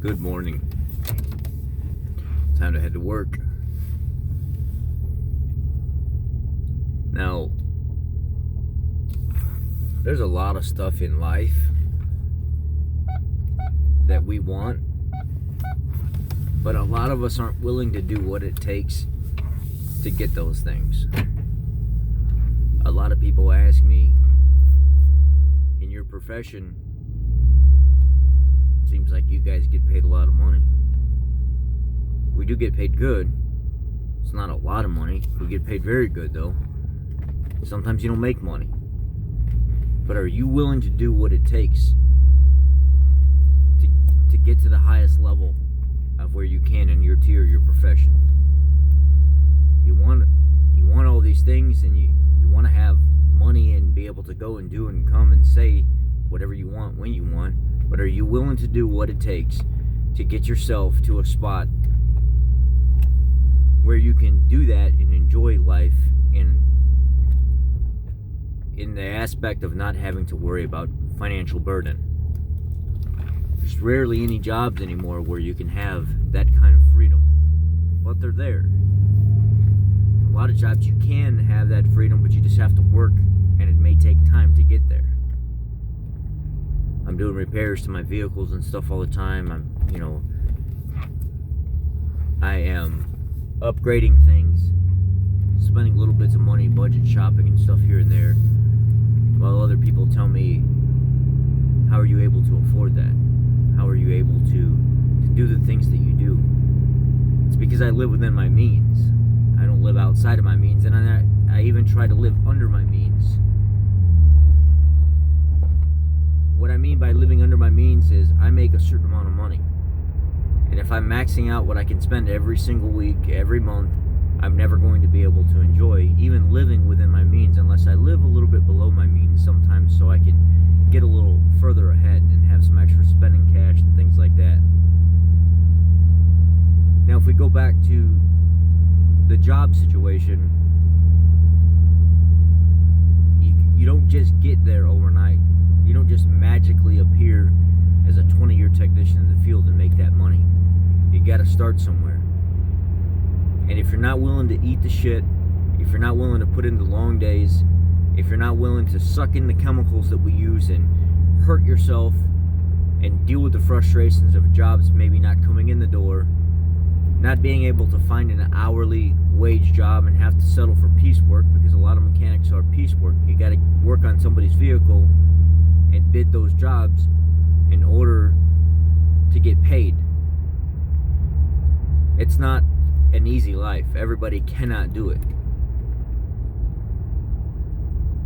Good morning. Time to head to work. Now, there's a lot of stuff in life that we want, but a lot of us aren't willing to do what it takes to get those things. A lot of people ask me, in your profession, seems like you guys get paid a lot of money. We do get paid good. It's not a lot of money. We get paid very good though. Sometimes you don't make money. But are you willing to do what it takes to get to the highest level of where you can in your tier, your profession? You want all these things, and you want to have money and be able to go and do and come and say whatever you want when you want. But are you willing to do what it takes to get yourself to a spot where you can do that and enjoy life in the aspect of not having to worry about financial burden? There's rarely any jobs anymore where you can have that kind of freedom, but they're there. A lot of jobs you can have that freedom, but you just have to work, and it may take time to get there. I'm doing repairs to my vehicles and stuff all the time. I am upgrading things, spending little bits of money, budget shopping and stuff here and there, while other people tell me, how are you able to afford that? How are you able to do the things that you do? It's because I live within my means. I don't live outside of my means, and I even try to live under my means. What I mean by living under my means is I make a certain amount of money. And if I'm maxing out what I can spend every single week, every month, I'm never going to be able to enjoy even living within my means unless I live a little bit below my means sometimes, so I can get a little further ahead and have some extra spending cash and things like that. Now, if we go back to the job situation, you don't just get there overnight. You don't just magically appear as a 20-year technician in the field and make that money. You got to start somewhere. And if you're not willing to eat the shit, if you're not willing to put in the long days, if you're not willing to suck in the chemicals that we use and hurt yourself and deal with the frustrations of jobs maybe not coming in the door, not being able to find an hourly wage job and have to settle for piecework, because a lot of mechanics are piecework. You got to work on somebody's vehicle and bid those jobs in order to get paid. It's not an easy life. Everybody cannot do it.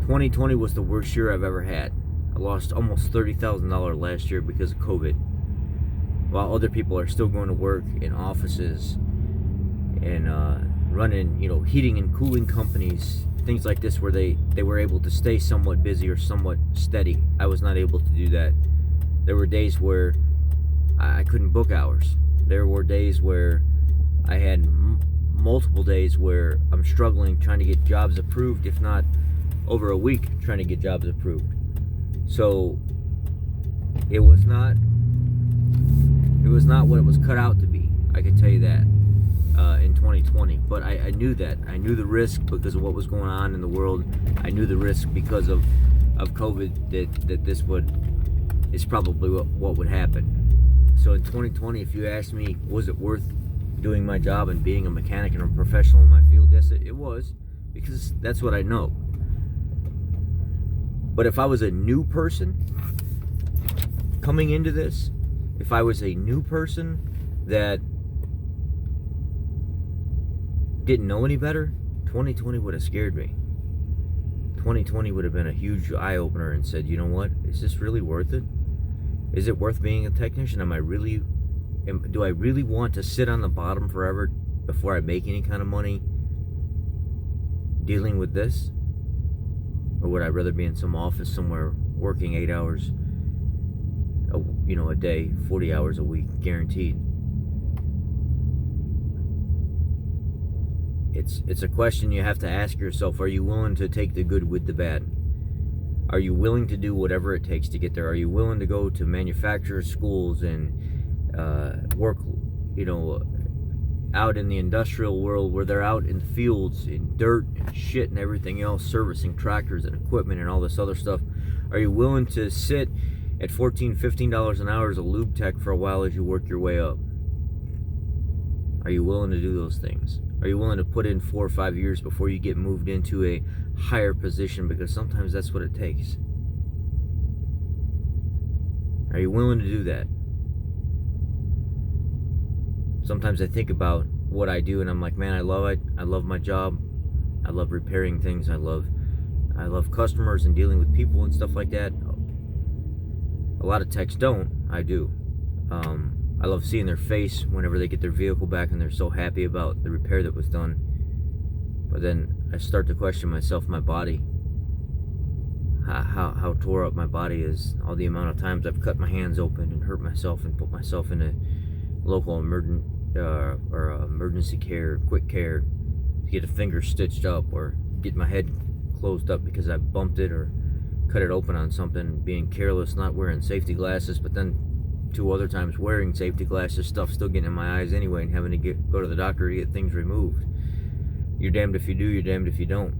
2020 was the worst year I've ever had. I lost almost $30,000 last year because of COVID, while other people are still going to work in offices and running, heating and cooling companies, things like this, where they were able to stay somewhat busy or somewhat steady. I was not able to do that. There were days where I couldn't book hours. There were days where I had multiple days where I'm struggling trying to get jobs approved, if not over a week trying to get jobs approved. So it was not what it was cut out to be. I can tell you that. In 2020, but I knew that. I knew the risk because of what was going on in the world. I knew the risk because of COVID that this is probably what would happen. So in 2020, if you asked me, was it worth doing my job and being a mechanic and a professional in my field? Yes, it was, because that's what I know. But if I was a new person coming into this, if I was a new person that didn't know any better, 2020 would have scared me. 2020 would have been a huge eye-opener and said, you know what, is this really worth it? Is it worth being a technician? Do I really want to sit on the bottom forever before I make any kind of money dealing with this? Or would I rather be in some office somewhere working 8 hours a day, 40 hours a week, guaranteed? It's a question you have to ask yourself. Are you willing to take the good with the bad? Are you willing to do whatever it takes to get there? Are you willing to go to manufacturer schools and work, you know, out in the industrial world where they're out in the fields in dirt and shit and everything else, servicing tractors and equipment and all this other stuff? Are you willing to sit at $14, $15 an hour as a lube tech for a while as you work your way up? Are you willing to do those things? Are you willing to put in 4 or 5 years before you get moved into a higher position? Because sometimes that's what it takes. Are you willing to do that? Sometimes I think about what I do and I'm like, man, I love it. I love my job. I love repairing things. I love customers and dealing with people and stuff like that. A lot of techs don't. I do. I love seeing their face whenever they get their vehicle back and they're so happy about the repair that was done. But then I start to question myself, my body, how tore up my body is, all the amount of times I've cut my hands open and hurt myself and put myself in a local emergency care, quick care, to get a finger stitched up or get my head closed up because I bumped it or cut it open on something, being careless, not wearing safety glasses, but then 2 other times wearing safety glasses, stuff still getting in my eyes anyway, and having to go to the doctor to get things removed. You're damned if you do, you're damned if you don't.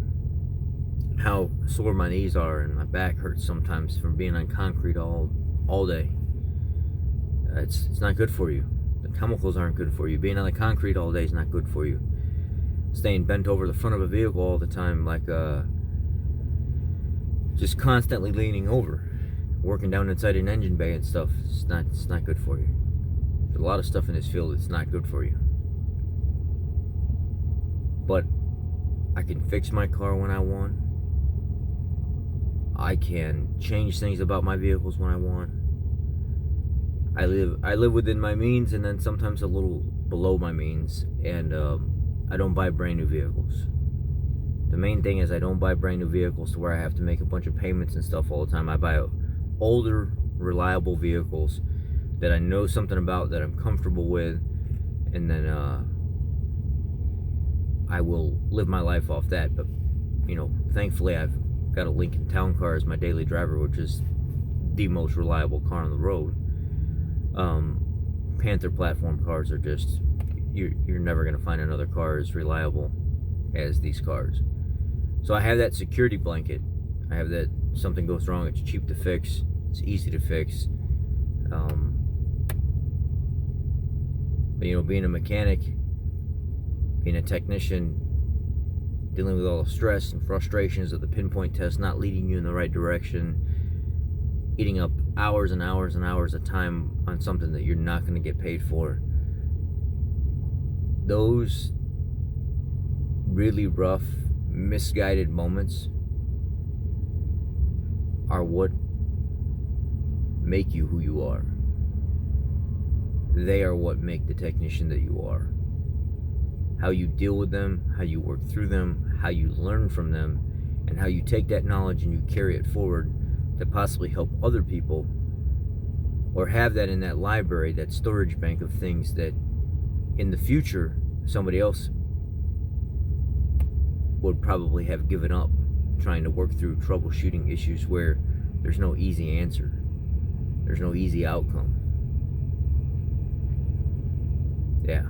How sore my knees are and my back hurts sometimes from being on concrete all day. It's not good for you. The chemicals aren't good for you. Being on the concrete all day is not good for you. Staying bent over the front of a vehicle all the time, like just constantly leaning over, working down inside an engine bay and stuff, it's not good for you. There's a lot of stuff in this field that's not good for you. But I can fix my car when I want. I can change things about my vehicles when I want. I live within my means, and then sometimes a little below my means, and I don't buy brand new vehicles. The main thing is I don't buy brand new vehicles to where I have to make a bunch of payments and stuff all the time. I buy older, reliable vehicles that I know something about, that I'm comfortable with, and then I will live my life off that. But you know, thankfully I've got a Lincoln Town Car as my daily driver, which is the most reliable car on the road. Panther platform cars are just, you're never going to find another car as reliable as these cars. So I have that security blanket. I have that something goes wrong, it's cheap to fix, it's easy to fix. But you know, being a mechanic, being a technician, dealing with all the stress and frustrations of the pinpoint test not leading you in the right direction, eating up hours and hours and hours of time on something that you're not going to get paid for. Those really rough, misguided moments are what make you who you are. They are what make the technician that you are. How you deal with them, how you work through them, how you learn from them, and how you take that knowledge and you carry it forward to possibly help other people, or have that in that library, that storage bank of things that in the future somebody else would probably have given up trying to work through troubleshooting issues where there's no easy answer, there's no easy outcome. Yeah.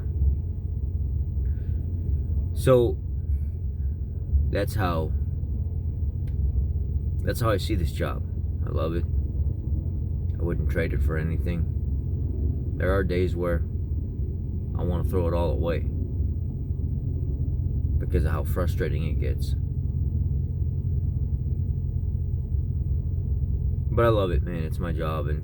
So that's how I see this job. I love it. I wouldn't trade it for anything. There are days where I want to throw it all away because of how frustrating it gets. But I love it, man. It's my job, and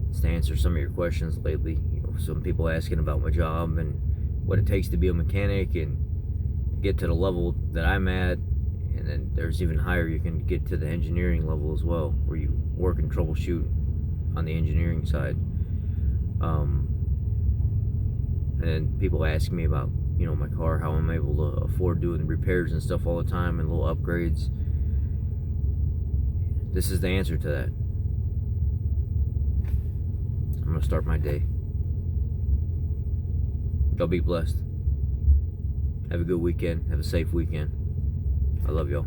it's to answer some of your questions lately. You know, some people asking about my job and what it takes to be a mechanic and get to the level that I'm at. And then there's even higher, you can get to the engineering level as well, where you work and troubleshoot on the engineering side. And then people ask me about, you know, my car, how I'm able to afford doing repairs and stuff all the time and little upgrades. This is the answer to that. I'm gonna start my day. Y'all be blessed. Have a good weekend. Have a safe weekend. I love y'all.